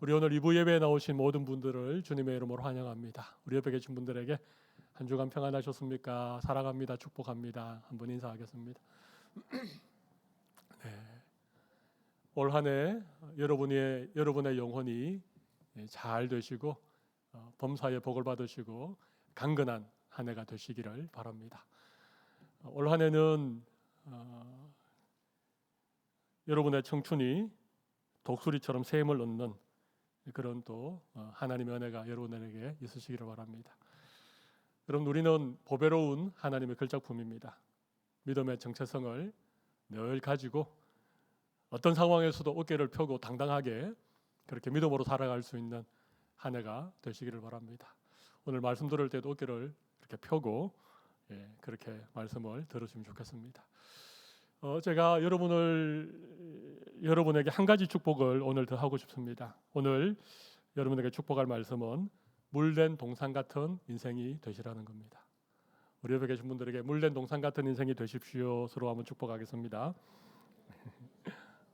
우리 오늘 2부 예배에 나오신 모든 분들을 주님의 이름으로 환영합니다. 우리 옆에 계신 분들에게 한 주간 평안하셨습니까? 사랑합니다. 축복합니다. 한번 인사하겠습니다. 네. 올 한 해 여러분의 영혼이 잘 되시고 범사의 복을 받으시고 강건한 한 해가 되시기를 바랍니다. 올 한 해는 여러분의 청춘이 독수리처럼 샘을 얻는 그런 또 하나님의 은혜가 여러분에게 있으시기를 바랍니다. 여러분, 우리는 보배로운 하나님의 걸작품입니다. 믿음의 정체성을 늘 가지고 어떤 상황에서도 어깨를 펴고 당당하게 그렇게 믿음으로 살아갈 수 있는 한 해가 되시기를 바랍니다. 오늘 말씀 들을 때도 어깨를 이렇게 펴고 그렇게 말씀을 들으시면 좋겠습니다. 제가 여러분에게 한 가지 축복을 오늘 더 하고 싶습니다. 오늘 여러분에게 축복할 말씀은 물된 동산 같은 인생이 되시라는 겁니다. 우리 옆에 계신 분들에게 물된 동산 같은 인생이 되십시오. 서로 한번 축복하겠습니다.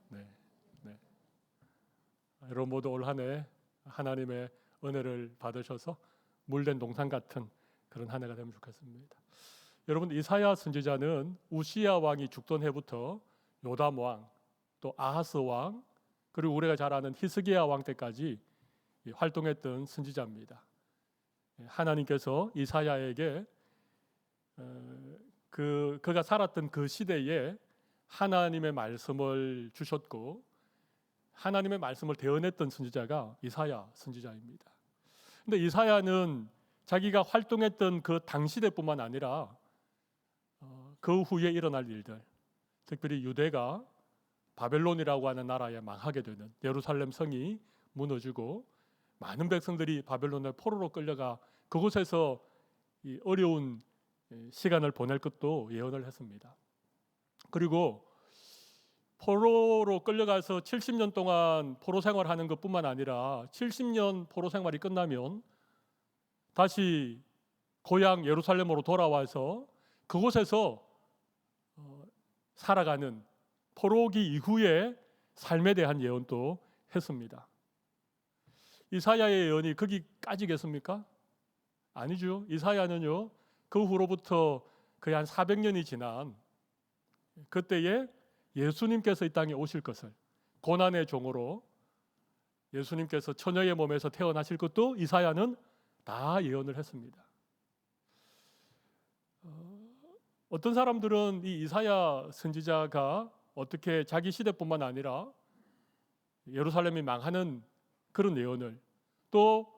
네. 여러분 모두 올 한 해 하나님의 은혜를 받으셔서 물된 동산 같은 그런 한 해가 되면 좋겠습니다. 여러분, 이사야 선지자는 우시야 왕이 죽던 해부터 요담 왕, 또 아하스 왕, 그리고 우리가 잘 아는 히스기야 왕 때까지 활동했던 선지자입니다. 하나님께서 이사야에게 그가 살았던 그 시대에 하나님의 말씀을 주셨고 하나님의 말씀을 대언했던 선지자가 이사야 선지자입니다. 근데 이사야는 자기가 활동했던 그 당시대뿐만 아니라 그 후에 일어날 일들, 특별히 유대가 바벨론이라고 하는 나라에 망하게 되는, 예루살렘 성이 무너지고 많은 백성들이 바벨론의 포로로 끌려가 그곳에서 이 어려운 시간을 보낼 것도 예언을 했습니다. 그리고 포로로 끌려가서 70년 동안 포로 생활하는 것뿐만 아니라 70년 포로 생활이 끝나면 다시 고향 예루살렘으로 돌아와서 그곳에서 살아가는 포로기 이후의 삶에 대한 예언도 했습니다. 이사야의 예언이 거기까지겠습니까? 아니죠. 이사야는요, 그 후로부터 거의 한 400년이 지난 그때에 예수님께서 이 땅에 오실 것을, 고난의 종으로 예수님께서 처녀의 몸에서 태어나실 것도 이사야는 다 예언을 했습니다. 어떤 사람들은 이 이사야 선지자가 어떻게 자기 시대뿐만 아니라 예루살렘이 망하는 그런 예언을, 또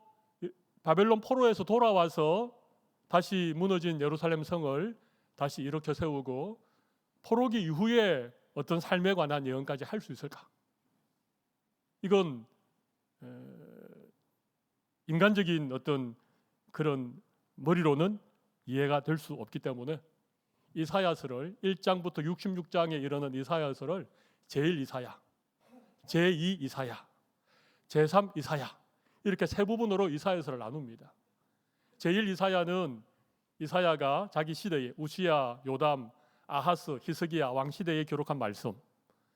바벨론 포로에서 돌아와서 다시 무너진 예루살렘 성을 다시 일으켜 세우고 포로기 이후에 어떤 삶에 관한 예언까지 할 수 있을까? 이건 인간적인 어떤 그런 머리로는 이해가 될 수 없기 때문에 이사야서를 1장부터 66장에 이르는 이사야서를 제1이사야, 제2이사야, 제3이사야 이렇게 세 부분으로 이사야서를 나눕니다. 제1이사야는 이사야가 자기 시대에 우시야, 요담, 아하스, 히스기야 왕 시대에 기록한 말씀,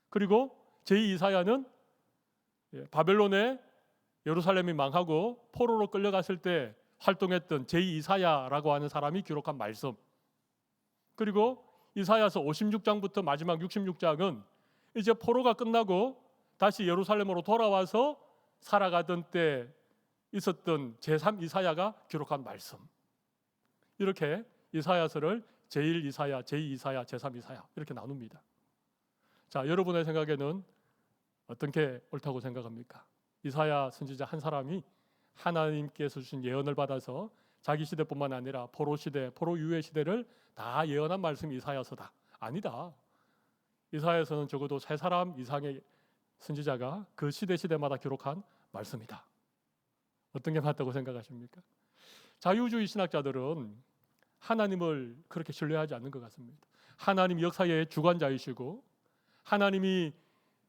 그리고 제2이사야는 바벨론에 예루살렘이 망하고 포로로 끌려갔을 때 활동했던 제2이사야라고 하는 사람이 기록한 말씀, 그리고 이사야서 56장부터 마지막 66장은 이제 포로가 끝나고 다시 예루살렘으로 돌아와서 살아가던 때 있었던 제3이사야가 기록한 말씀, 이렇게 이사야서를 제1이사야, 제2이사야, 제3이사야 이렇게 나눕니다. 자, 여러분의 생각에는 어떤 게 옳다고 생각합니까? 이사야 선지자 한 사람이 하나님께서 주신 예언을 받아서 자기 시대뿐만 아니라 포로 시대, 포로 이후의 시대를 다 예언한 말씀이 이사야서다. 아니다. 이사야서는 적어도 세 사람 이상의 선지자가 그 시대마다 기록한 말씀이다. 어떤 게 맞다고 생각하십니까? 자유주의 신학자들은 하나님을 그렇게 신뢰하지 않는 것 같습니다. 하나님 역사의 주관자이시고 하나님이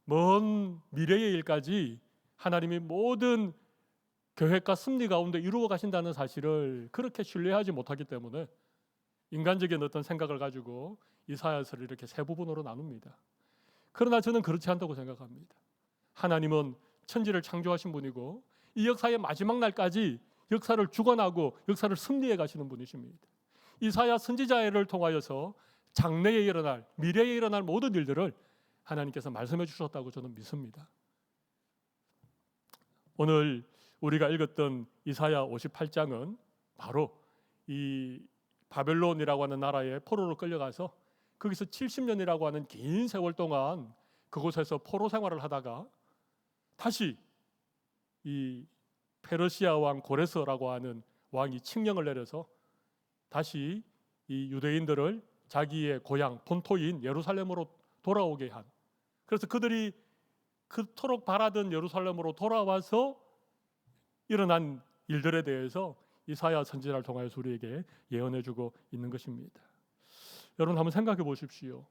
먼 미래의 일까지 하나님이 모든 계획과 섭리 가운데 이루어 가신다는 사실을 그렇게 신뢰하지 못하기 때문에 인간적인 어떤 생각을 가지고 이사야서를 이렇게 세 부분으로 나눕니다. 그러나 저는 그렇지 않다고 생각합니다. 하나님은 천지를 창조하신 분이고 이 역사의 마지막 날까지 역사를 주관하고 역사를 승리해 가시는 분이십니다. 이사야 선지자를 통하여서 장래에 일어날, 미래에 일어날 모든 일들을 하나님께서 말씀해 주셨다고 저는 믿습니다. 오늘 우리가 읽었던 이사야 58장은 바로 이 바벨론이라고 하는 나라에 포로로 끌려가서 거기서 70년이라고 하는 긴 세월 동안 그곳에서 포로 생활을 하다가 다시 이 페르시아 왕 고레스라고 하는 왕이 칙령을 내려서 다시 이 유대인들을 자기의 고향 본토인 예루살렘으로 돌아오게 한, 그래서 그들이 그토록 바라던 예루살렘으로 돌아와서 일어난 일들에 대해서 이사야 선지자를 통하여서 우리에게 예언해주고 있는 것입니다. 여러분 한번 생각해 보십시오.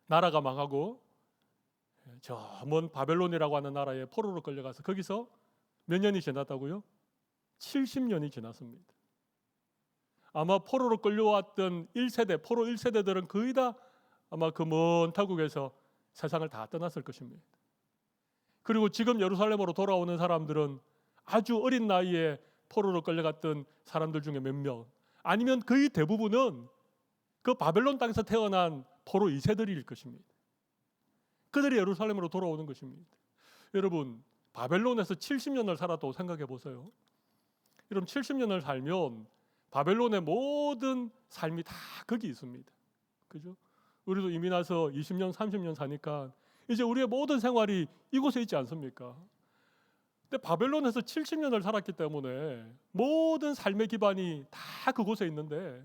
나라가 망하고 저 먼 바벨론이라고 하는 나라에 포로로 끌려가서 거기서 몇 년이 지났다고요? 70년이 지났습니다. 아마 포로로 끌려왔던 1세대, 포로 1세대들은 거의 다 아마 그 먼 타국에서 세상을 다 떠났을 것입니다. 그리고 지금 예루살렘으로 돌아오는 사람들은 아주 어린 나이에 포로로 끌려갔던 사람들 중에 몇몇, 아니면 거의 대부분은 그 바벨론 땅에서 태어난 포로 2세들일 것입니다. 그들이 예루살렘으로 돌아오는 것입니다. 여러분, 바벨론에서 70년을 살았다고 생각해 보세요. 여러분 70년을 살면 바벨론의 모든 삶이 다 거기 있습니다. 그죠? 우리도 이민 와서 20년, 30년 사니까 이제 우리의 모든 생활이 이곳에 있지 않습니까? 근데 바벨론에서 70년을 살았기 때문에 모든 삶의 기반이 다 그곳에 있는데,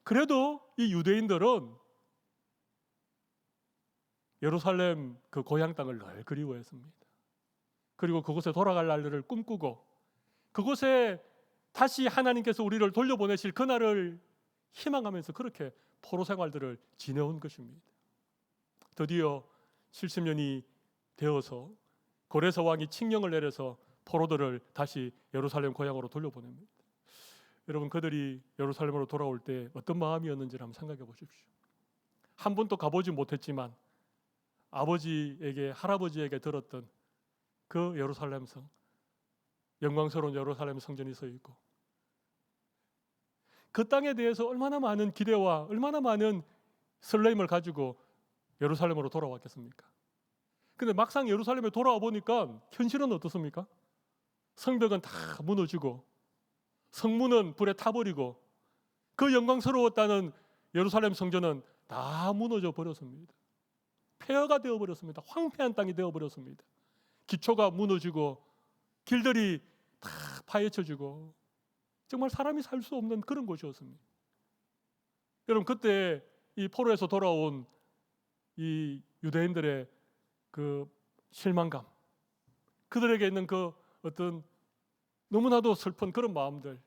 그래도 이 유대인들은 예루살렘 그 고향 땅을 늘 그리워했습니다. 그리고 그곳에 돌아갈 날들을 꿈꾸고 그곳에 다시 하나님께서 우리를 돌려보내실 그날을 희망하면서 그렇게 포로 생활들을 지내온 것입니다. 드디어 70년이 되어서 고레스 왕이 칙령을 내려서 포로들을 다시 예루살렘 고향으로 돌려보냅니다. 여러분, 그들이 예루살렘으로 돌아올 때 어떤 마음이었는지를 한번 생각해 보십시오. 한 번도 가보지 못했지만 아버지에게, 할아버지에게 들었던 그 예루살렘 성, 영광스러운 예루살렘 성전이 서 있고 그 땅에 대해서 얼마나 많은 기대와 얼마나 많은 설렘을 가지고 예루살렘으로 돌아왔겠습니까? 근데 막상 예루살렘에 돌아와 보니까 현실은 어떻습니까? 성벽은 다 무너지고 성문은 불에 타버리고 그 영광스러웠다는 예루살렘 성전은 다 무너져 버렸습니다. 폐허가 되어버렸습니다. 황폐한 땅이 되어버렸습니다. 기초가 무너지고 길들이 다 파헤쳐지고 정말 사람이 살 수 없는 그런 곳이었습니다. 여러분, 그때 이 포로에서 돌아온 이 유대인들의 그 실망감, 그들에게 있는 그 어떤 너무나도 슬픈 그런 마음들,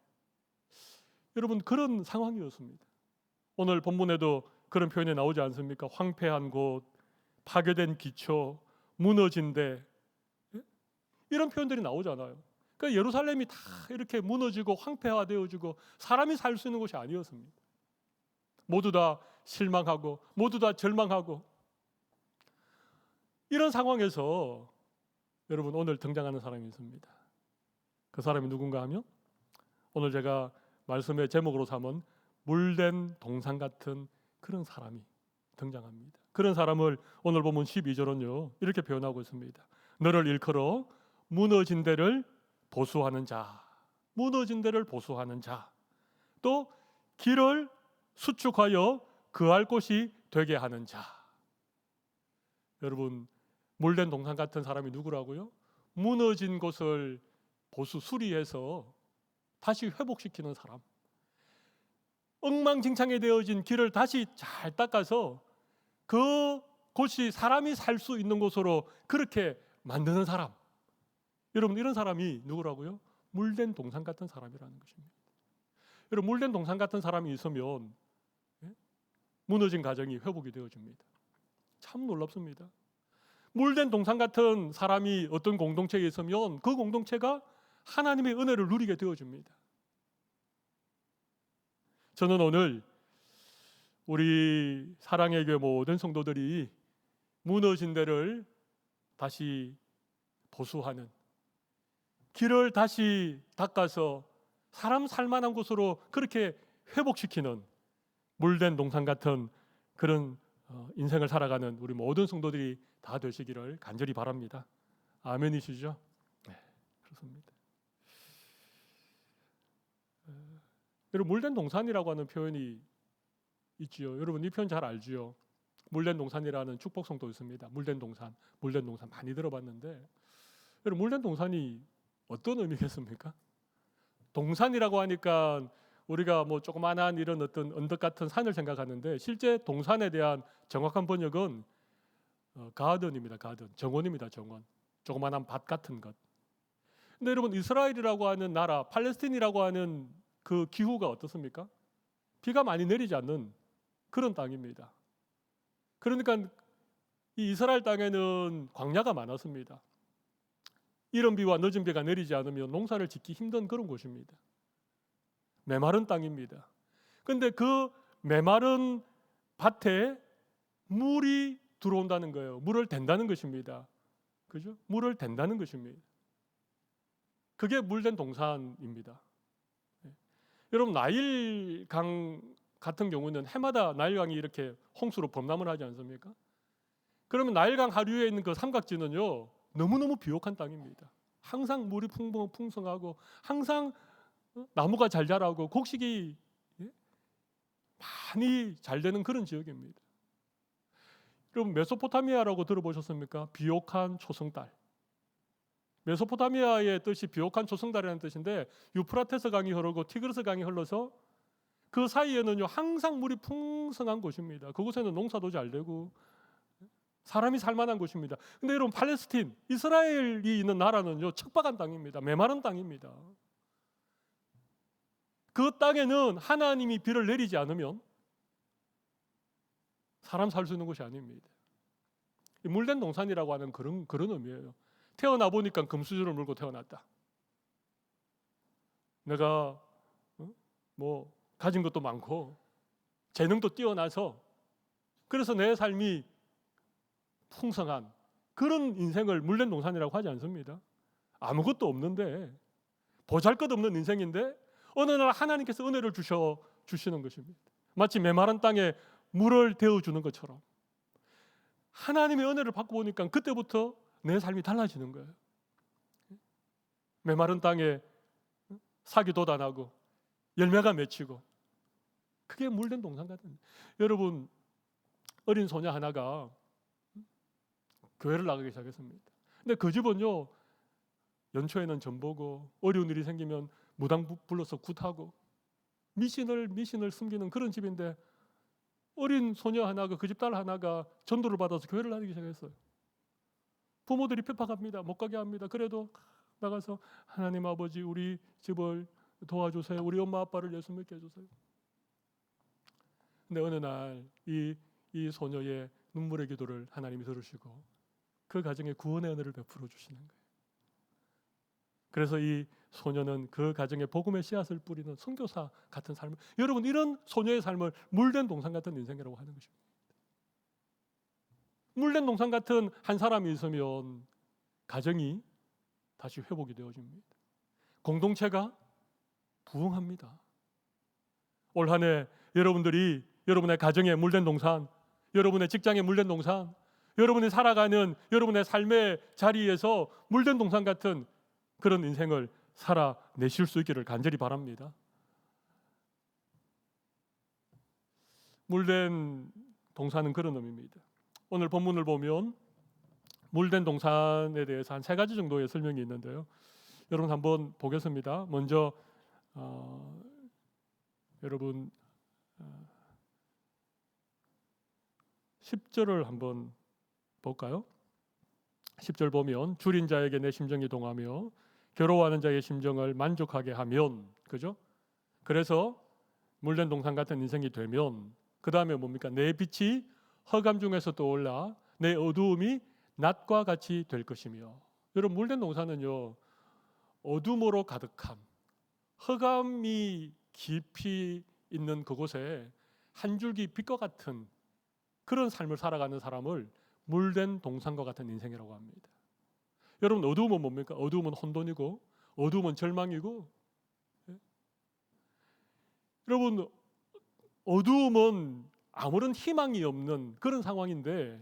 여러분 그런 상황이었습니다. 오늘 본문에도 그런 표현이 나오지 않습니까? 황폐한 곳, 파괴된 기초, 무너진 데, 이런 표현들이 나오잖아요. 그러니까 예루살렘이 다 이렇게 무너지고 황폐화되어지고 사람이 살 수 있는 곳이 아니었습니다. 모두 다 실망하고 모두 다 절망하고, 이런 상황에서 여러분 오늘 등장하는 사람이 있습니다. 그 사람이 누군가 하면 오늘 제가 말씀의 제목으로 삼은 물된 동상 같은 그런 사람이 등장합니다. 그런 사람을 오늘 보면 12절은요 이렇게 표현하고 있습니다. 너를 일컬어 무너진 데를 보수하는 자, 무너진 데를 보수하는 자, 또 길을 수축하여 그할 곳이 되게 하는 자. 여러분, 물된 동상 같은 사람이 누구라고요? 무너진 곳을 보수 수리해서 다시 회복시키는 사람, 엉망진창이 되어진 길을 다시 잘 닦아서 그 곳이 사람이 살 수 있는 곳으로 그렇게 만드는 사람. 여러분, 이런 사람이 누구라고요? 물된 동상 같은 사람이라는 것입니다. 여러분, 물된 동상 같은 사람이 있으면 무너진 가정이 회복이 되어집니다. 참 놀랍습니다. 물된 동상 같은 사람이 어떤 공동체에 있으면 그 공동체가 하나님의 은혜를 누리게 되어집니다. 저는 오늘 우리 사랑의 교회 모든 성도들이 무너진 데를 다시 보수하는, 길을 다시 닦아서 사람 살만한 곳으로 그렇게 회복시키는 물된 동산 같은 그런 인생을 살아가는 우리 모든 성도들이 다 되시기를 간절히 바랍니다. 아멘이시죠? 네, 그렇습니다. 여러분, 물된 동산이라고 하는 표현이 있지요. 여러분, 이 표현 잘 알지요. 물된 동산이라는 축복성도 있습니다. 물된 동산 많이 들어봤는데, 여러분, 물된 동산이 어떤 의미겠습니까? 동산이라고 하니까 우리가 뭐 조그만한 이런 어떤 언덕 같은 산을 생각하는데, 실제 동산에 대한 정확한 번역은 가든입니다. 가든, 정원입니다. 정원, 조그만한 밭 같은 것. 근데 여러분, 이스라엘이라고 하는 나라, 팔레스틴이라고 하는 그 기후가 어떻습니까? 비가 많이 내리지 않는 그런 땅입니다. 그러니까 이 이스라엘 땅에는 광야가 많았습니다. 이른 비와 늦은 비가 내리지 않으면 농사를 짓기 힘든 그런 곳입니다. 메마른 땅입니다. 그런데 그 메마른 밭에 물이 들어온다는 거예요. 물을 댄다는 것입니다. 그죠? 물을 댄다는 것입니다. 그게 물된 동산입니다. 네. 여러분, 나일강 같은 경우는 해마다 나일강이 이렇게 홍수로 범람을 하지 않습니까? 그러면 나일강 하류에 있는 그 삼각지는요, 너무너무 비옥한 땅입니다. 항상 물이 풍성하고 항상 나무가 잘 자라고 곡식이 많이 잘 되는 그런 지역입니다. 여러분, 메소포타미아라고 들어보셨습니까? 비옥한 초승달. 메소포타미아의 뜻이 비옥한 초승달이라는 뜻인데, 유프라테스 강이 흐르고 티그리스 강이 흘러서 그 사이에는요 항상 물이 풍성한 곳입니다. 그곳에는 농사도 잘 되고 사람이 살만한 곳입니다. 근데 여러분, 팔레스틴, 이스라엘이 있는 나라는요 척박한 땅입니다. 메마른 땅입니다. 그 땅에는 하나님이 비를 내리지 않으면 사람 살 수 있는 곳이 아닙니다. 물된 동산이라고 하는 그런 의미예요. 태어나 보니까 금수저를 물고 태어났다. 내가 뭐 가진 것도 많고 재능도 뛰어나서 그래서 내 삶이 풍성한 그런 인생을 물된 동산이라고 하지 않습니다. 아무것도 없는데, 보잘것없는 인생인데 어느 날 하나님께서 은혜를 주시는 것입니다. 마치 메마른 땅에 물을 데워주는 것처럼 하나님의 은혜를 받고 보니까 그때부터 내 삶이 달라지는 거예요. 메마른 땅에 싹이 돋아나고 열매가 맺히고, 그게 물된 동산 같은. 여러분, 어린 소녀 하나가 교회를 나가기 시작했습니다. 근데 그 집은요 연초에는 전보고 어려운 일이 생기면 무당 불러서 굿하고 미신을 숨기는 그런 집인데, 어린 소녀 하나가, 그 집 딸 하나가 전도를 받아서 교회를 나가기 시작했어요. 부모들이 핍박합니다. 못 가게 합니다. 그래도 나가서 하나님 아버지, 우리 집을 도와주세요. 우리 엄마 아빠를 예수 믿게 해주세요. 근데 어느 날 이 소녀의 눈물의 기도를 하나님이 들으시고 그 가정에 구원의 은혜를 베풀어 주시는 거예요. 그래서 이 소녀는 그 가정에 복음의 씨앗을 뿌리는 선교사 같은 삶을, 여러분, 이런 소녀의 삶을 물된 동산 같은 인생이라고 하는 것입니다. 물된 동산 같은 한 사람이 있으면 가정이 다시 회복이 되어집니다. 공동체가 부흥합니다. 올 한 해 여러분들이 여러분의 가정에 물된 동산, 여러분의 직장에 물된 동산, 여러분이 살아가는 여러분의 삶의 자리에서 물된 동산 같은 그런 인생을 살아내실 수 있기를 간절히 바랍니다. 물된 동산은 그런 의미입니다. 오늘 본문을 보면 물된 동산에 대해서 한 3가지 정도의 설명이 있는데요. 여러분 한번 보겠습니다. 먼저 여러분 10절을 한번 볼까요? 10절 보면, 줄인 자에게 내 심정이 동하며 괴로워하는 자의 심정을 만족하게 하면, 그죠? 그래서 물된 동산 같은 인생이 되면 그 다음에 뭡니까? 내 빛이 허감 중에서 떠올라 내 어두움이 낮과 같이 될 것이며. 여러분, 물된 동산은요 어둠으로 가득함, 허감이 깊이 있는 그곳에 한 줄기 빛과 같은 그런 삶을 살아가는 사람을 물된 동산과 같은 인생이라고 합니다. 여러분, 어두움은 뭡니까? 어두움은 혼돈이고, 어두움은 절망이고, 예? 여러분, 어두움은 아무런 희망이 없는 그런 상황인데,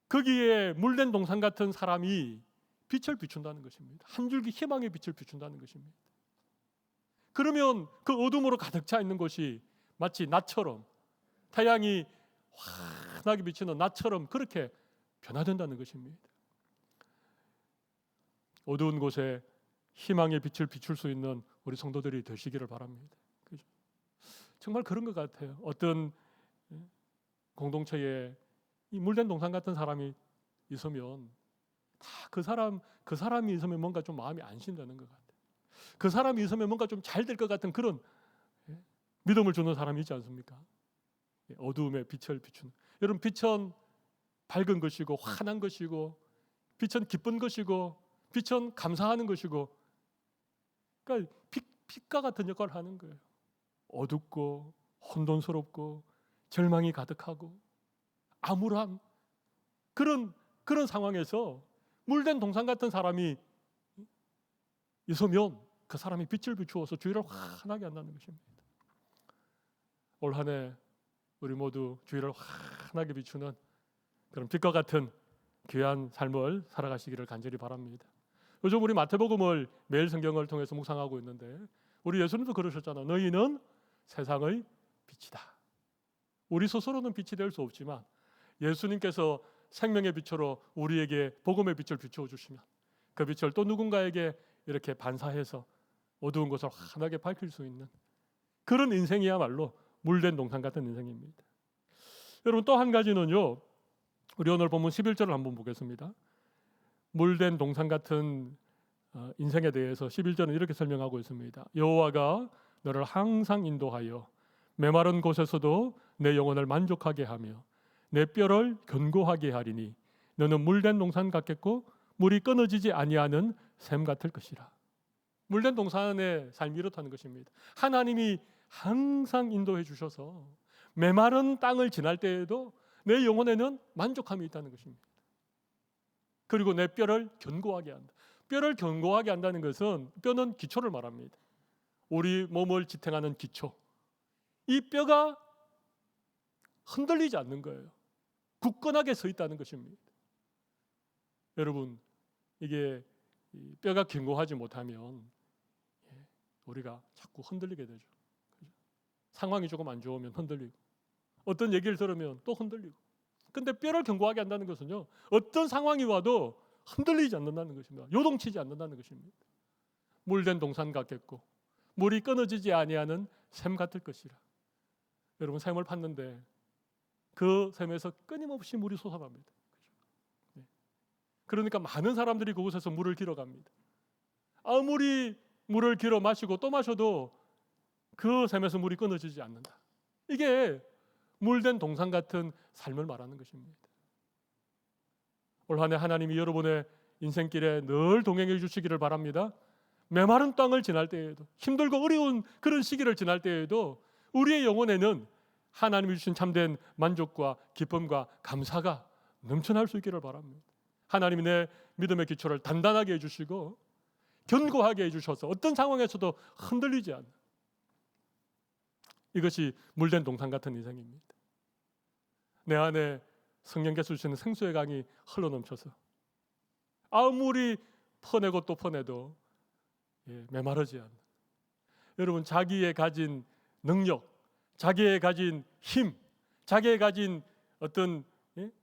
거기에 물된 동산 같은 사람이 빛을 비춘다는 것입니다. 한 줄기 희망의 빛을 비춘다는 것입니다. 그러면 그 어둠으로 가득 차 있는 곳이 마치 낮처럼, 태양이 환하게 비치는 낮처럼 그렇게 변화된다는 것입니다. 어두운 곳에 희망의 빛을 비출 수 있는 우리 성도들이 되시기를 바랍니다. 그죠? 정말 그런 것 같아요. 어떤 공동체에 이 물된 동산 같은 사람이 있으면 다 그 사람이 있으면 뭔가 좀 마음이 안심되는 것 같아요. 그 사람이 있으면 뭔가 좀 잘 될 것 같은 그런 믿음을 주는 사람이 있지 않습니까? 어두움에 빛을 비추는. 여러분, 빛은 밝은 것이고 환한 것이고, 빛은 기쁜 것이고, 빛은 감사하는 것이고, 그러니까 빛과 같은 역할을 하는 거예요. 어둡고 혼돈스럽고 절망이 가득하고 암울한 그런 상황에서 물된 동산 같은 사람이 있으면 그 사람이 빛을 비추어서 주위를 환하게 한다는 것입니다. 올 한 해 우리 모두 주위를 환하게 비추는 그런 빛과 같은 귀한 삶을 살아가시기를 간절히 바랍니다. 요즘 우리 마태복음을 매일 성경을 통해서 묵상하고 있는데, 우리 예수님도 그러셨잖아요. 너희는 세상의 빛이다. 우리 스스로는 빛이 될 수 없지만 예수님께서 생명의 빛으로 우리에게 복음의 빛을 비추어 주시면 그 빛을 또 누군가에게 이렇게 반사해서 어두운 곳을 환하게 밝힐 수 있는 그런 인생이야말로 물된 동산 같은 인생입니다. 여러분, 또 한 가지는요, 우리 오늘 본문 11절을 한번 보겠습니다. 물된 동산 같은 인생에 대해서 11절은 이렇게 설명하고 있습니다. 여호와가 너를 항상 인도하여 메마른 곳에서도 내 영혼을 만족하게 하며 내 뼈를 견고하게 하리니 너는 물된 동산 같겠고 물이 끊어지지 아니하는 샘 같을 것이라. 물된 동산의 삶이 이렇다는 것입니다. 하나님이 항상 인도해 주셔서 메마른 땅을 지날 때에도 내 영혼에는 만족함이 있다는 것입니다. 그리고 내 뼈를 견고하게 한다. 뼈를 견고하게 한다는 것은, 뼈는 기초를 말합니다. 우리 몸을 지탱하는 기초. 이 뼈가 흔들리지 않는 거예요. 굳건하게 서 있다는 것입니다. 여러분, 이게 뼈가 견고하지 못하면 우리가 자꾸 흔들리게 되죠. 상황이 조금 안 좋으면 흔들리고, 어떤 얘기를 들으면 또 흔들리고. 근데 뼈를 견고하게 한다는 것은요, 어떤 상황이 와도 흔들리지 않는다는 것입니다. 요동치지 않는다는 것입니다. 물된 동산 같겠고 물이 끊어지지 아니하는 샘 같을 것이라. 여러분, 샘을 팠는데 그 샘에서 끊임없이 물이 솟아납니다. 그러니까 많은 사람들이 그곳에서 물을 길어갑니다. 아무리 물을 길어 마시고 또 마셔도 그 샘에서 물이 끊어지지 않는다. 이게 물된 동산 같은 삶을 말하는 것입니다. 올 한 해 하나님이 여러분의 인생길에 늘 동행해 주시기를 바랍니다. 메마른 땅을 지날 때에도, 힘들고 어려운 그런 시기를 지날 때에도 우리의 영혼에는 하나님이 주신 참된 만족과 기쁨과 감사가 넘쳐날 수 있기를 바랍니다. 하나님이 내 믿음의 기초를 단단하게 해주시고 견고하게 해주셔서 어떤 상황에서도 흔들리지 않는, 이것이 물된 동산 같은 인생입니다. 내 안에 성령께서 주시는 생수의 강이 흘러넘쳐서 아무리 퍼내고 또 퍼내도 메마르지 않는, 여러분, 자기의 가진 능력, 자기의 가진 힘, 자기의 가진 어떤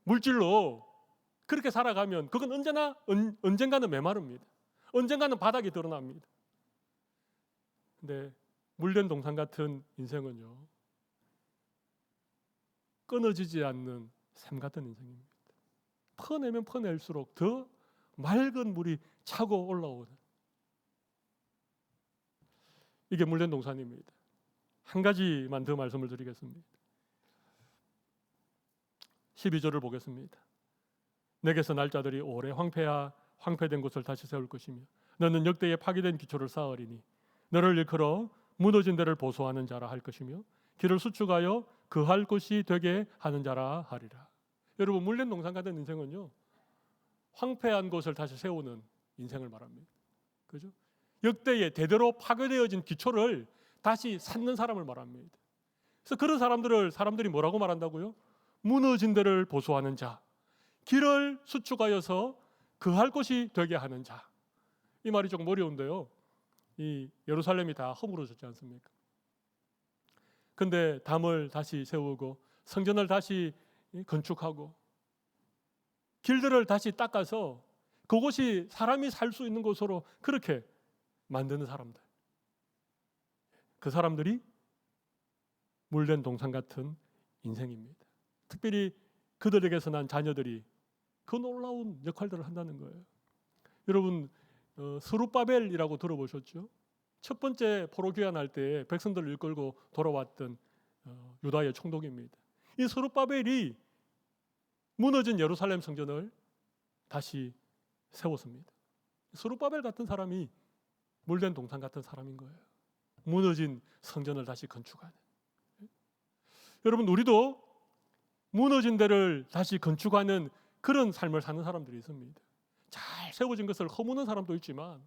물질로 그렇게 살아가면 그건 언젠가는 메마릅니다. 언젠가는 바닥이 드러납니다. 근데 물된 동산 같은 인생은요, 끊어지지 않는 샘 같은 인생입니다. 퍼내면 퍼낼수록 더 맑은 물이 차고 올라오는, 이게 물된 동산입니다. 한 가지만 더 말씀을 드리겠습니다. 12절을 보겠습니다. 내게서 날 자들이 오래 황폐된 곳을 다시 세울 것이며 너는 역대에 파괴된 기초를 쌓으리니 너를 일컬어 무너진 데를 보수하는 자라 할 것이며 길을 수축하여 그할 곳이 되게 하는 자라 하리라. 여러분, 물된 동산 같은 인생은요, 황폐한 곳을 다시 세우는 인생을 말합니다. 그죠? 역대에 대대로 파괴되어진 기초를 다시 쌓는 사람을 말합니다. 그래서 그런 사람들이 뭐라고 말한다고요? 무너진 데를 보수하는 자, 길을 수축하여서 거할 곳이 되게 하는 자. 이 말이 조금 어려운데요. 이 예루살렘이 다 허물어졌지 않습니까? 근데 담을 다시 세우고 성전을 다시 건축하고 길들을 다시 닦아서 그곳이 사람이 살 수 있는 곳으로 그렇게 만드는 사람들. 그 사람들이 물된 동산 같은 인생입니다. 특별히 그들에게서 난 자녀들이 그 놀라운 역할들을 한다는 거예요. 여러분 스룹바벨이라고 들어보셨죠? 첫 번째 포로 귀환할 때 백성들을 이끌고 돌아왔던 유다의 총독입니다. 이 스룹바벨이 무너진 예루살렘 성전을 다시 세웠습니다. 스룹바벨 같은 사람이 물된 동산 같은 사람인 거예요. 무너진 성전을 다시 건축하는. 여러분 우리도 무너진 데를 다시 건축하는 그런 삶을 사는 사람들이 있습니다. 잘 세워진 것을 허무는 사람도 있지만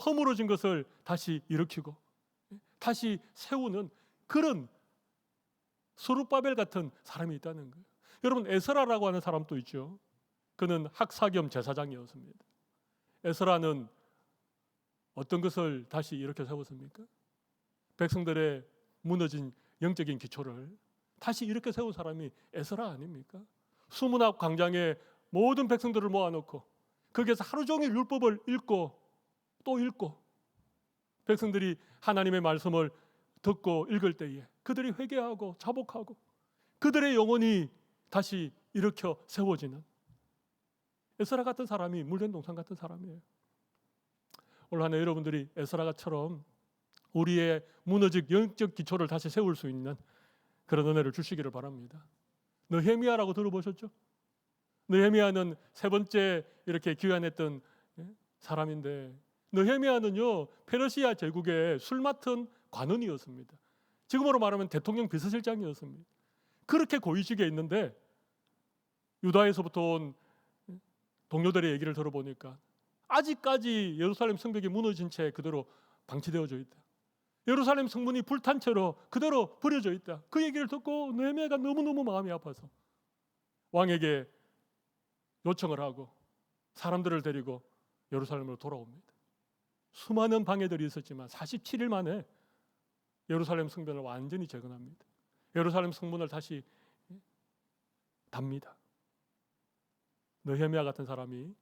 허물어진 것을 다시 일으키고 다시 세우는 그런 스룹바벨 같은 사람이 있다는 거예요. 여러분 에스라라고 하는 사람도 있죠. 그는 학사 겸 제사장이었습니다. 에스라는 어떤 것을 다시 이렇게 세웠습니까? 백성들의 무너진 영적인 기초를 다시 이렇게 세운 사람이 에스라 아닙니까? 수문학 광장에 모든 백성들을 모아놓고 거기에서 하루 종일 율법을 읽고 또 읽고 백성들이 하나님의 말씀을 듣고 읽을 때에 그들이 회개하고 자복하고 그들의 영혼이 다시 일으켜 세워지는 에스라 같은 사람이 물된 동산 같은 사람이에요. 올 한 해 여러분들이 에스라처럼 우리의 무너진 영적 기초를 다시 세울 수 있는 그런 은혜를 주시기를 바랍니다. 느헤미야라고 들어보셨죠? 느헤미야는 세 번째 이렇게 귀환했던 사람인데 느헤미야는요 페르시아 제국의 술 맡은 관원이었습니다. 지금으로 말하면 대통령 비서실장이었습니다. 그렇게 고위직에 있는데 유다에서부터 온 동료들의 얘기를 들어보니까 아직까지 예루살렘 성벽이 무너진 채 그대로 방치되어져 있다. 예루살렘 성문이 불탄 채로 그대로 버려져 있다. 그 얘기를 듣고 느헤미야가 너무너무 마음이 아파서 왕에게 요청을 하고 사람들을 데리고 예루살렘으로 돌아옵니다. 수많은 방해들이 있었지만 47일 만에 예루살렘 성전을 완전히 재건합니다. 예루살렘 성문을 다시 답니다. 느헤미야 같은 사람이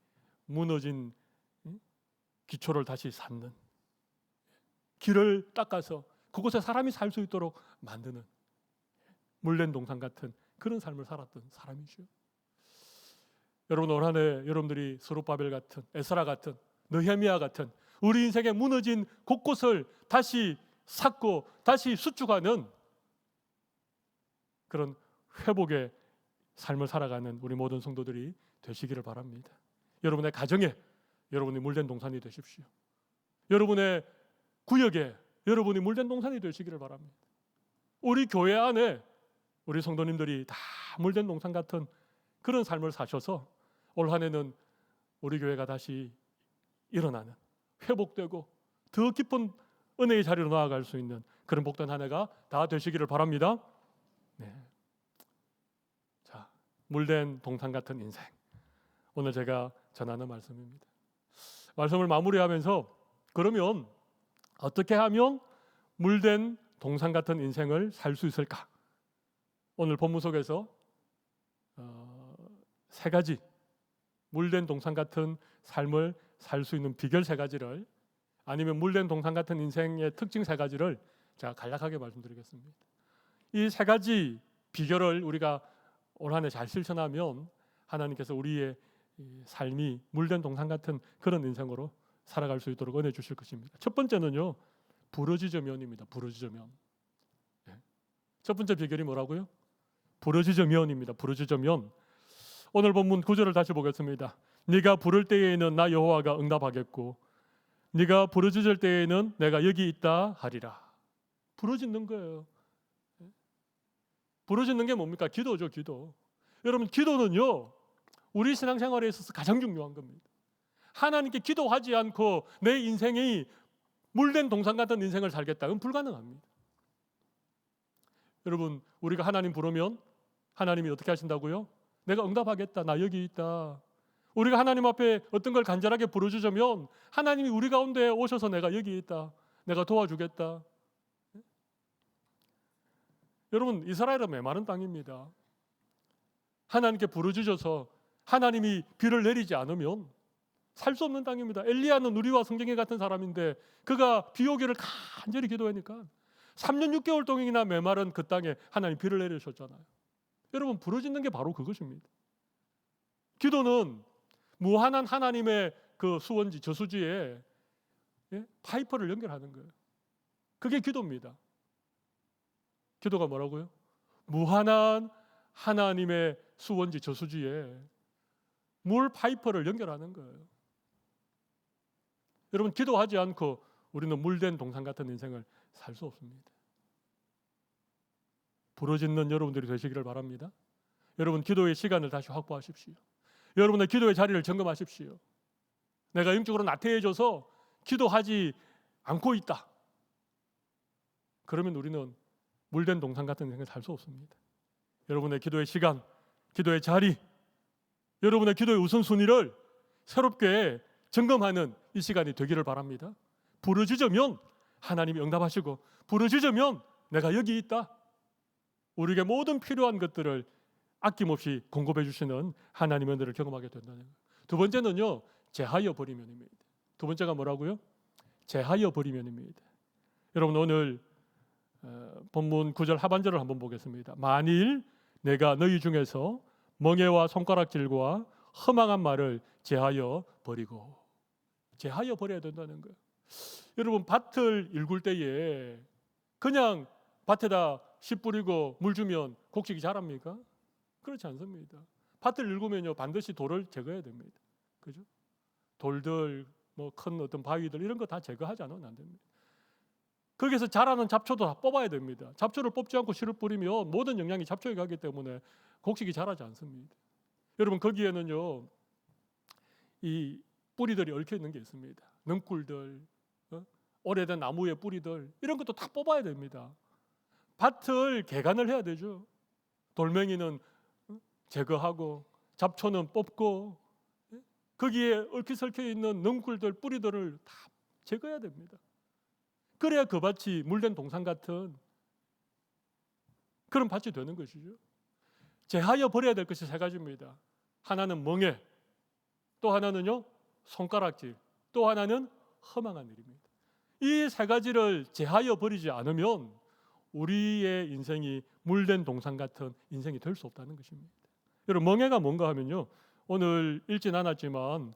무너진 기초를 다시 쌓는, 길을 닦아서 그곳에 사람이 살 수 있도록 만드는 물된 동산 같은 그런 삶을 살았던 사람이죠. 여러분 올 한 해 여러분들이 스룹바벨 같은 에스라 같은 느헤미야 같은 우리 인생의 무너진 곳곳을 다시 쌓고 다시 수축하는 그런 회복의 삶을 살아가는 우리 모든 성도들이 되시기를 바랍니다. 여러분의 가정에 여러분이 물된 동산이 되십시오. 여러분의 구역에 여러분이 물된 동산이 되시기를 바랍니다. 우리 교회 안에 우리 성도님들이 다 물된 동산 같은 그런 삶을 사셔서 올 한 해는 우리 교회가 다시 일어나는, 회복되고 더 깊은 은혜의 자리로 나아갈 수 있는 그런 복된 한 해가 다 되시기를 바랍니다. 네. 자, 물된 동산 같은 인생. 오늘 제가 전하는 말씀입니다. 말씀을 마무리하면서 그러면 어떻게 하면 물된 동산 같은 인생을 살 수 있을까? 오늘 본문 속에서 세 가지 물된 동산 같은 삶을 살 수 있는 비결 세 가지를 아니면 물된 동산 같은 인생의 특징 세 가지를 제가 간략하게 말씀드리겠습니다. 이 세 가지 비결을 우리가 올 한 해 잘 실천하면 하나님께서 우리의 삶이 물된 동산 같은 그런 인생으로 살아갈 수 있도록 은혜 주실 것입니다. 첫 번째는요, 부르짖으면입니다. 부르짖으면. 첫 번째 비결이 뭐라고요? 부르짖으면입니다. 부르짖으면. 오늘 본문 9절을 다시 보겠습니다. 네가 부를 때에는 나 여호와가 응답하겠고 네가 부르짖을 때에는 내가 여기 있다 하리라. 부르짖는 거예요. 부르짖는 게 뭡니까? 기도죠, 기도. 여러분 기도는요 우리 신앙생활에 있어서 가장 중요한 겁니다. 하나님께 기도하지 않고 내 인생이 물된 동상 같은 인생을 살겠다. 그건 불가능합니다. 여러분, 우리가 하나님 부르면 하나님이 어떻게 하신다고요? 내가 응답하겠다. 나 여기 있다. 우리가 하나님 앞에 어떤 걸 간절하게 부르짖으면 하나님이 우리 가운데 오셔서 내가 여기 있다. 내가 도와주겠다. 여러분, 이스라엘은 메마른 땅입니다. 하나님께 부르짖어서 하나님이 비를 내리지 않으면 살 수 없는 땅입니다. 엘리야는 우리와 성경에 같은 사람인데 그가 비 오기를 간절히 기도하니까 3년 6개월 동안이나 메마른 그 땅에 하나님 비를 내리셨잖아요. 여러분, 부르짖는 게 바로 그것입니다. 기도는 무한한 하나님의 그 수원지, 저수지에 파이프를 연결하는 거예요. 그게 기도입니다. 기도가 뭐라고요? 무한한 하나님의 수원지, 저수지에 물 파이프를 연결하는 거예요. 여러분, 기도하지 않고 우리는 물된 동상 같은 인생을 살 수 없습니다. 부르짖는 여러분들이 되시기를 바랍니다. 여러분, 기도의 시간을 다시 확보하십시오. 여러분의 기도의 자리를 점검하십시오. 내가 영적으로 나태해져서 기도하지 않고 있다. 그러면 우리는 물된 동상 같은 인생을 살 수 없습니다. 여러분의 기도의 시간, 기도의 자리, 여러분의 기도의 우선순위를 새롭게 점검하는 이 시간이 되기를 바랍니다. 부르짖으면 하나님이 응답하시고 부르짖으면 내가 여기 있다. 우리에게 모든 필요한 것들을 아낌없이 공급해 주시는 하나님의 은혜를 경험하게 된다는 거예요. 두 번째는요, 제하여 버리면입니다. 두 번째가 뭐라고요? 제하여 버리면입니다. 여러분, 오늘 본문 9절 하반절을 한번 보겠습니다. 만일 내가 너희 중에서 멍에와 손가락질과 허망한 말을 제하여 버리고, 제하여 버려야 된다는 거예요. 여러분, 밭을 일굴 때에 그냥 밭에다 씨 뿌리고 물 주면 곡식이 자랍니까? 그렇지 않습니다. 밭을 일구면요, 반드시 돌을 제거해야 됩니다. 그죠? 돌들, 뭐 큰 어떤 바위들 이런 거 다 제거하지 않으면 안 됩니다. 거기서 자라는 잡초도 다 뽑아야 됩니다. 잡초를 뽑지 않고 씨를 뿌리면 모든 영양이 잡초에 가기 때문에 곡식이 자라지 않습니다. 여러분, 거기에는요, 이 뿌리들이 얽혀 있는 게 있습니다. 능꿀들, 오래된 나무의 뿌리들 이런 것도 다 뽑아야 됩니다. 밭을 개간을 해야 되죠. 돌멩이는 제거하고 잡초는 뽑고 거기에 얽혀설켜 있는 능꿀들 뿌리들을 다 제거해야 됩니다. 그래야 그 밭이 물된 동상 같은 그런 밭이 되는 것이죠. 제하여 버려야 될 것이 세 가지입니다. 하나는 멍에, 또 하나는요 손가락질, 또 하나는 허망한 일입니다. 이 세 가지를 제하여 버리지 않으면 우리의 인생이 물된 동상 같은 인생이 될 수 없다는 것입니다. 여러분, 멍에가 뭔가 하면요, 오늘 읽진 않았지만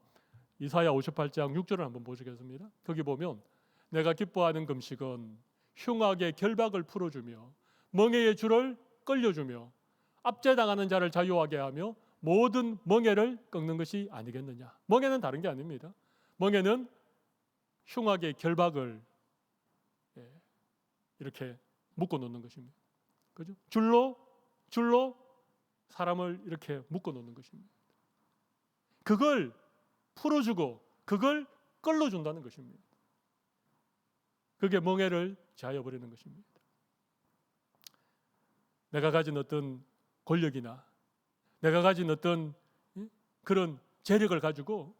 이사야 58장 6절을 한번 보시겠습니다. 거기 보면 내가 기뻐하는 금식은 흉악의 결박을 풀어주며 멍에의 줄을 끌려주며 압제당하는 자를 자유하게 하며 모든 멍에를 꺾는 것이 아니겠느냐. 멍에는 다른 게 아닙니다. 멍에는 흉악의 결박을 이렇게 묶어 놓는 것입니다. 그죠? 줄로 사람을 이렇게 묶어 놓는 것입니다. 그걸 풀어주고 그걸 끌어준다는 것입니다. 그게 멍에를 제하여 버리는 것입니다. 내가 가진 어떤 권력이나 내가 가진 어떤 그런 재력을 가지고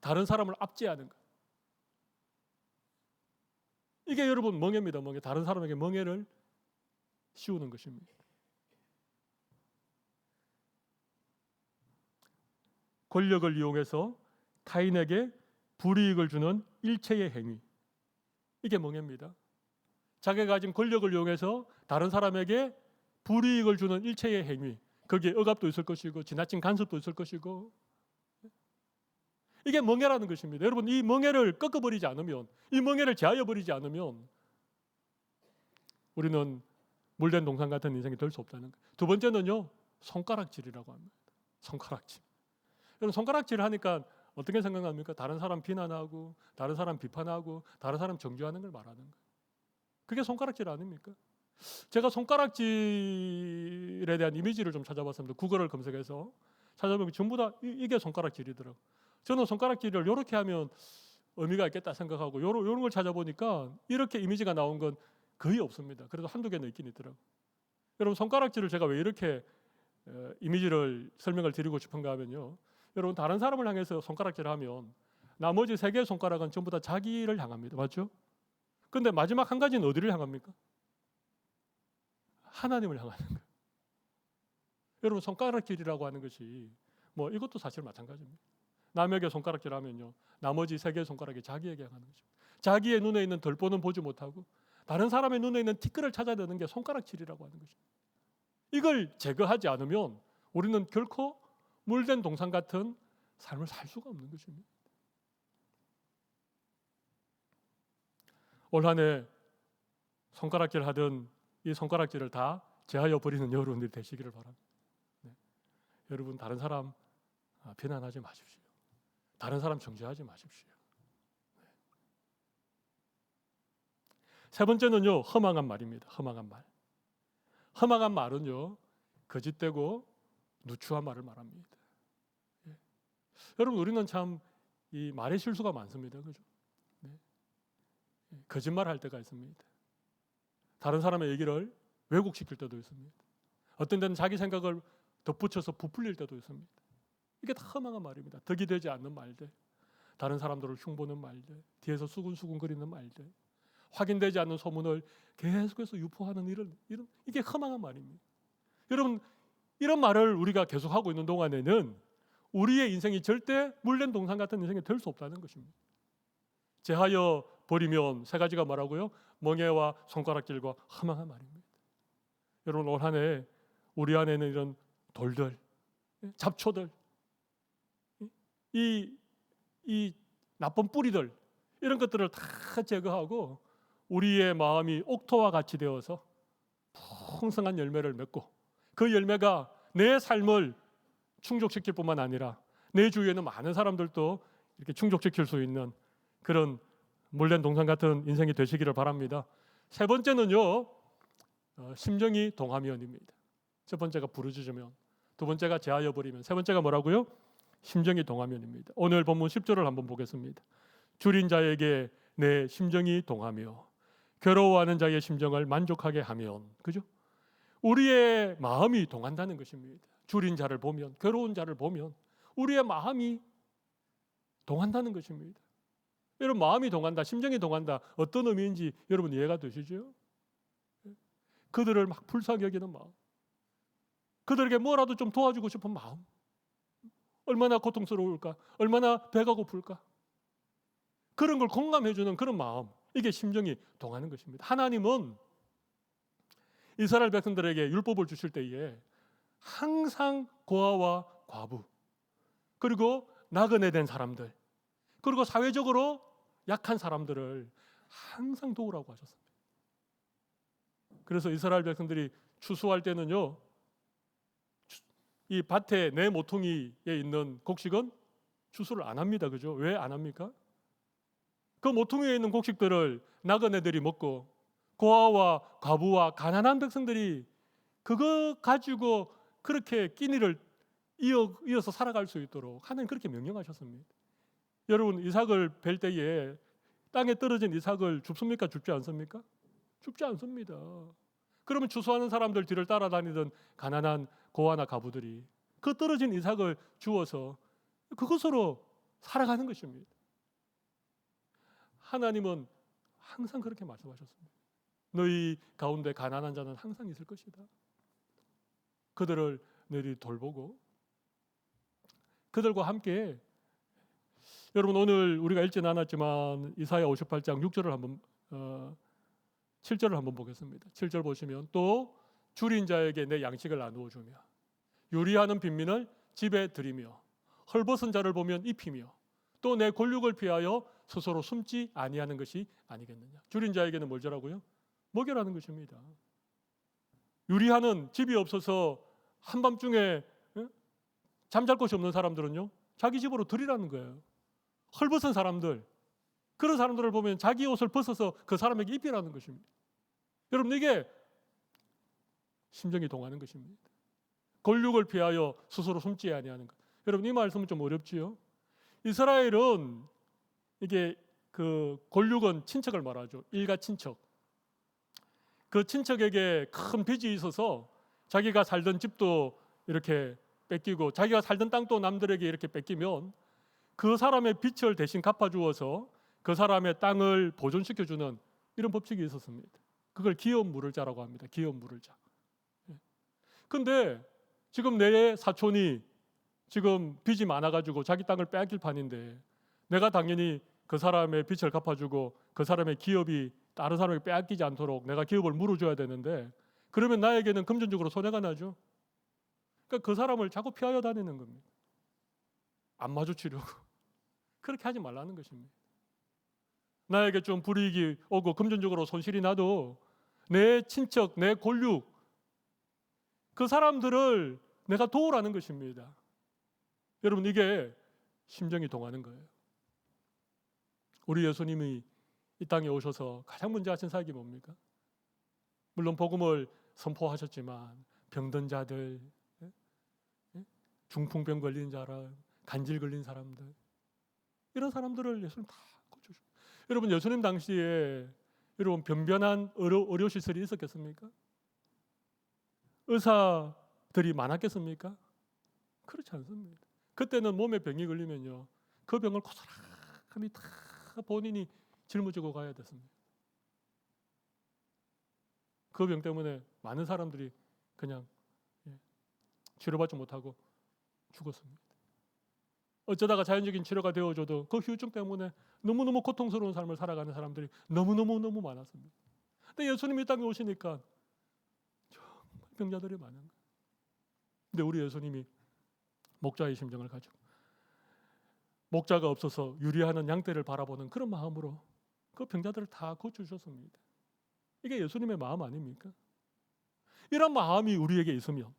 다른 사람을 압제하는 것. 이게 여러분 멍에입니다. 멍에. 다른 사람에게 멍에를 씌우는 것입니다. 권력을 이용해서 타인에게 불이익을 주는 일체의 행위. 이게 멍에입니다. 자기가 가진 권력을 이용해서 다른 사람에게 불이익을 주는 일체의 행위. 거기에 억압도 있을 것이고 지나친 간섭도 있을 것이고 이게 멍에라는 것입니다. 여러분, 이 멍에를 꺾어버리지 않으면, 이 멍에를 제하여 버리지 않으면 우리는 물된 동상 같은 인생이 될 수 없다는 거예요. 두 번째는요, 손가락질이라고 합니다. 손가락질. 여러분, 손가락질을 하니까 어떻게 생각합니까? 다른 사람 비난하고 다른 사람 비판하고 다른 사람 정죄하는 걸 말하는 거예요. 그게 손가락질 아닙니까? 제가 손가락질에 대한 이미지를 좀 찾아봤습니다. 구글을 검색해서 찾아보면 전부 다 이게 손가락질이더라고. 저는 손가락질을 이렇게 하면 의미가 있겠다 생각하고 요런 걸 찾아보니까 이렇게 이미지가 나온 건 거의 없습니다. 그래도 한두 개는 있긴 있더라고. 여러분, 손가락질을 제가 왜 이렇게 이미지를 설명을 드리고 싶은가 하면요, 여러분, 다른 사람을 향해서 손가락질을 하면 나머지 세 개의 손가락은 전부 다 자기를 향합니다. 맞죠? 근데 마지막 한 가지는 어디를 향합니까? 하나님을 향하는 거예요. 여러분, 손가락질이라고 하는 것이 뭐 이것도 사실 마찬가지입니다. 남에게 손가락질하면요, 나머지 세 개의 손가락이 자기에게 향하는 거죠. 자기의 눈에 있는 덜보는 보지 못하고 다른 사람의 눈에 있는 티끌을 찾아내는 게 손가락질이라고 하는 것입니다. 이걸 제거하지 않으면 우리는 결코 물된 동상 같은 삶을 살 수가 없는 것입니다. 올 한 해 손가락질 하던 이 손가락질을 다 제하여 버리는 여러분들이 되시기를 바랍니다. 네. 여러분, 다른 사람 비난하지 마십시오. 다른 사람 정죄하지 마십시오. 네. 세 번째는요, 허망한 말입니다. 허망한 말. 허망한 말은요, 거짓되고 누추한 말을 말합니다. 예. 여러분, 우리는 참 이 말의 실수가 많습니다. 그죠? 네. 거짓말 할 때가 있습니다. 다른 사람의 얘기를 왜곡시킬 때도 있습니다. 어떤 데는 자기 생각을 덧붙여서 부풀릴 때도 있습니다. 이게 다 허망한 말입니다. 덕이 되지 않는 말들, 다른 사람들을 흉보는 말들, 뒤에서 수군수군거리는 말들, 확인되지 않는 소문을 계속해서 유포하는 이런 이게 허망한 말입니다. 여러분, 이런 말을 우리가 계속하고 있는 동안에는 우리의 인생이 절대 물된 동상 같은 인생이 될 수 없다는 것입니다. 제하여 버리면 세 가지가 뭐라고요? 멍에와 손가락질과 허망한 말입니다. 여러분, 올 한 해 우리 안에는 이런 돌들, 잡초들, 이 나쁜 뿌리들, 이런 것들을 다 제거하고 우리의 마음이 옥토와 같이 되어서 풍성한 열매를 맺고 그 열매가 내 삶을 충족시킬 뿐만 아니라 내 주위에는 많은 사람들도 이렇게 충족시킬 수 있는 그런 물된 동상 같은 인생이 되시기를 바랍니다. 세 번째는요, 심정이 동하면입니다. 첫 번째가 부르짖으면, 두 번째가 제하여 버리면, 세 번째가 뭐라고요? 심정이 동하면입니다. 오늘 본문 10절을 한번 보겠습니다. 줄인 자에게 내 심정이 동하며 괴로워하는 자의 심정을 만족하게 하면, 그죠? 우리의 마음이 동한다는 것입니다. 줄인 자를 보면, 괴로운 자를 보면 우리의 마음이 동한다는 것입니다. 여러분, 마음이 동한다, 심정이 동한다, 어떤 의미인지 여러분 이해가 되시죠? 그들을 막 불쌍히 여기는 마음, 그들에게 뭐라도 좀 도와주고 싶은 마음, 얼마나 고통스러울까, 얼마나 배가 고플까, 그런 걸 공감해주는 그런 마음, 이게 심정이 동하는 것입니다. 하나님은 이스라엘 백성들에게 율법을 주실 때에 항상 고아와 과부, 그리고 나그네 된 사람들, 그리고 사회적으로 약한 사람들을 항상 도우라고 하셨습니다. 그래서 이스라엘 백성들이 추수할 때는요, 이 밭에 내 모퉁이에 있는 곡식은 추수를 안 합니다. 그죠? 왜 안 합니까? 그 모퉁이에 있는 곡식들을 나그네들이 먹고 고아와 과부와 가난한 백성들이 그거 가지고 그렇게 끼니를 이어서 살아갈 수 있도록 하나님 그렇게 명령하셨습니다. 여러분, 이삭을 벨 때에 땅에 떨어진 이삭을 줍습니까? 줍지 않습니까? 줍지 않습니다. 그러면 추수하는 사람들 뒤를 따라다니던 가난한 고아나 과부들이 그 떨어진 이삭을 주어서 그것으로 살아가는 것입니다. 하나님은 항상 그렇게 말씀하셨습니다. 너희 가운데 가난한 자는 항상 있을 것이다. 그들을 너희들이 돌보고 그들과 함께, 여러분, 오늘 우리가 읽지는 않았지만 이사야 58장 6절을 한번 7절을 한번 보겠습니다. 7절 보시면, 또 줄인 자에게 내 양식을 나누어 주며 요리하는 빈민을 집에 들이며 헐벗은 자를 보면 입히며 또 내 권력을 피하여 스스로 숨지 아니하는 것이 아니겠느냐. 줄인 자에게는 뭘 주라고요? 먹여라는 것입니다. 요리하는, 집이 없어서 한밤중에 잠잘 곳이 없는 사람들은요, 자기 집으로 들이라는 거예요. 헐벗은 사람들, 그런 사람들을 보면 자기 옷을 벗어서 그 사람에게 입히라는 것입니다. 여러분, 이게 심정이 동하는 것입니다. 권력을 피하여 스스로 숨지 아니하는 것. 여러분 이 말씀은 좀 어렵지요. 이스라엘은 이게 그 권력은 친척을 말하죠. 일가 친척. 그 친척에게 큰 빚이 있어서 자기가 살던 집도 이렇게 뺏기고 자기가 살던 땅도 남들에게 이렇게 뺏기면 그 사람의 빚을 대신 갚아주어서 그 사람의 땅을 보존시켜주는 이런 법칙이 있었습니다. 그걸 기업 물을자라고 합니다. 기업 물을자. 근데 지금 내 사촌이 지금 빚이 많아가지고 자기 땅을 빼앗길 판인데 내가 당연히 그 사람의 빚을 갚아주고 그 사람의 기업이 다른 사람에게 빼앗기지 않도록 내가 기업을 물어줘야 되는데 그러면 나에게는 금전적으로 손해가 나죠. 그러니까 그 사람을 자꾸 피하여 다니는 겁니다. 안 마주치려고. 그렇게 하지 말라는 것입니다. 나에게 좀 불이익이 오고 금전적으로 손실이 나도 내 친척, 내 권력 그 사람들을 내가 도우라는 것입니다. 여러분 이게 심정이 동하는 거예요. 우리 예수님이 이 땅에 오셔서 가장 먼저 하신 사역이 뭡니까? 물론 복음을 선포하셨지만 병든 자들, 중풍병 걸린 사람, 간질 걸린 사람들 이런 사람들을 예수님 다 고쳐주셨어요. 여러분 예수님 당시에 여러분 변변한 의료시설이 있었겠습니까? 의사들이 많았겠습니까? 그렇지 않습니다. 그때는 몸에 병이 걸리면요 그 병을 고스란히 다 본인이 짊어지고 가야 됐습니다. 그 병 때문에 많은 사람들이 그냥 치료받지 못하고 죽었습니다. 어쩌다가 자연적인 치료가 되어줘도 그 후유증 때문에 너무너무 고통스러운 삶을 살아가는 사람들이 너무 많았습니다. 근데 예수님이 이 땅에 오시니까 정말 병자들이 많은 거예요. 근데 우리 예수님이 목자의 심정을 가지고 목자가 없어서 유리하는 양떼를 바라보는 그런 마음으로 그 병자들을 다 고쳐주셨습니다. 이게 예수님의 마음 아닙니까? 이런 마음이 우리에게 있으면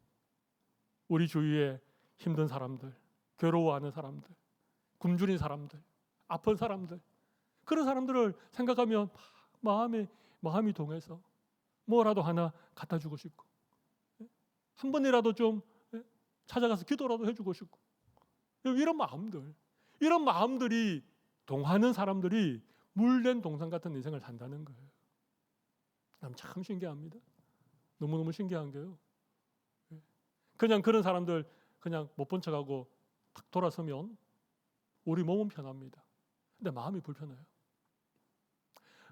우리 주위에 힘든 사람들, 괴로워하는 사람들, 굶주린 사람들, 아픈 사람들 그런 사람들을 생각하면 마음이 동해서 뭐라도 하나 갖다 주고 싶고 한 번이라도 좀 찾아가서 기도라도 해주고 싶고 이런 마음들이 동하는 사람들이 물된 동상 같은 인생을 산다는 거예요. 참 신기합니다. 너무너무 신기한 게요. 그냥 그런 사람들 그냥 못 본 척하고 탁 돌아서면 우리 몸은 편합니다. 근데 마음이 불편해요.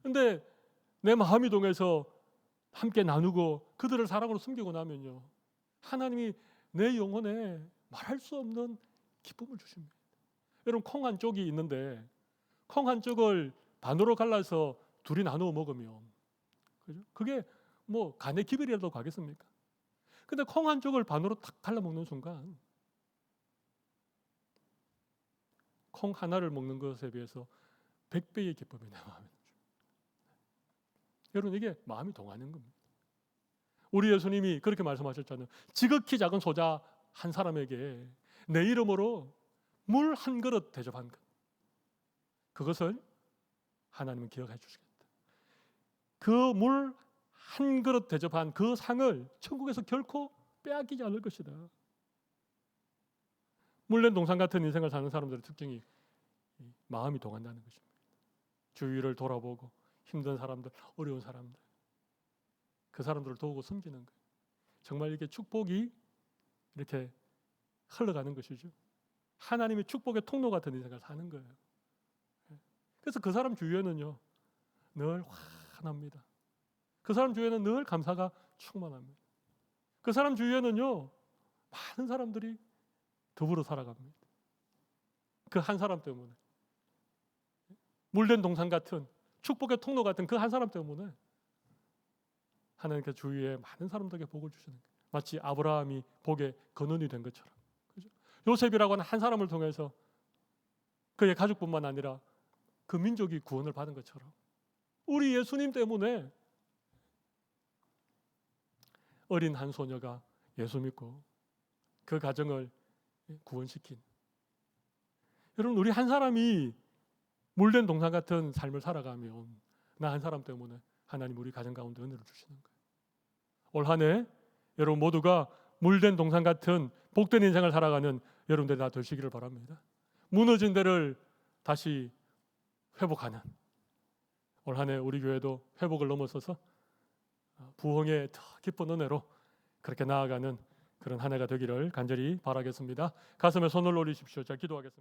근데 내 마음이 동해서 함께 나누고 그들을 사랑으로 숨기고 나면요 하나님이 내 영혼에 말할 수 없는 기쁨을 주십니다. 여러분 콩 한 쪽이 있는데 콩 한 쪽을 반으로 갈라서 둘이 나누어 먹으면 그죠? 그게 뭐 간의 기별이라도 가겠습니까? 근데 콩 한 쪽을 반으로 탁 갈라 먹는 순간 콩 하나를 먹는 것에 비해서 100배의 기쁨이 내 마음에 들죠. 여러분 이게 마음이 동하는 겁니다. 우리 예수님이 그렇게 말씀하셨잖아요. 지극히 작은 소자 한 사람에게 내 이름으로 물 한 그릇 대접한 것. 그것을 하나님은 기억해 주시겠다. 그 물 한 그릇 대접한 그 상을 천국에서 결코 빼앗기지 않을 것이다. 물낸 동상 같은 인생을 사는 사람들의 특징이 마음이 동한다는 것입니다. 주위를 돌아보고 힘든 사람들, 어려운 사람들 그 사람들을 도우고 섬기는 거예요. 정말 이게 축복이 이렇게 흘러가는 것이죠. 하나님의 축복의 통로 같은 인생을 사는 거예요. 그래서 그 사람 주위에는요 늘 환합니다. 그 사람 주위에는 늘 감사가 충만합니다. 그 사람 주위에는요 많은 사람들이 더불어 살아갑니다. 그 한 사람 때문에 물된 동상 같은 축복의 통로 같은 그 한 사람 때문에 하나님께 주위에 많은 사람들에게 복을 주시는 거예요. 마치 아브라함이 복의 근원이 된 것처럼 그죠? 요셉이라고 하는 한 사람을 통해서 그의 가족뿐만 아니라 그 민족이 구원을 받은 것처럼 우리 예수님 때문에 어린 한 소녀가 예수 믿고 그 가정을 구원시킨 여러분 우리 한 사람이 물된 동상 같은 삶을 살아가면 나 한 사람 때문에 하나님 우리 가정 가운데 은혜를 주시는 거예요. 올 한 해 여러분 모두가 물된 동산 같은 복된 인생을 살아가는 여러분들이 다 되시기를 바랍니다. 무너진 데를 다시 회복하는 올 한 해 우리 교회도 회복을 넘어서서 부흥의 더 깊은 은혜로 그렇게 나아가는 그런 한 해가 되기를 간절히 바라겠습니다. 가슴에 손을 올리십시오. 자, 기도하겠습니다.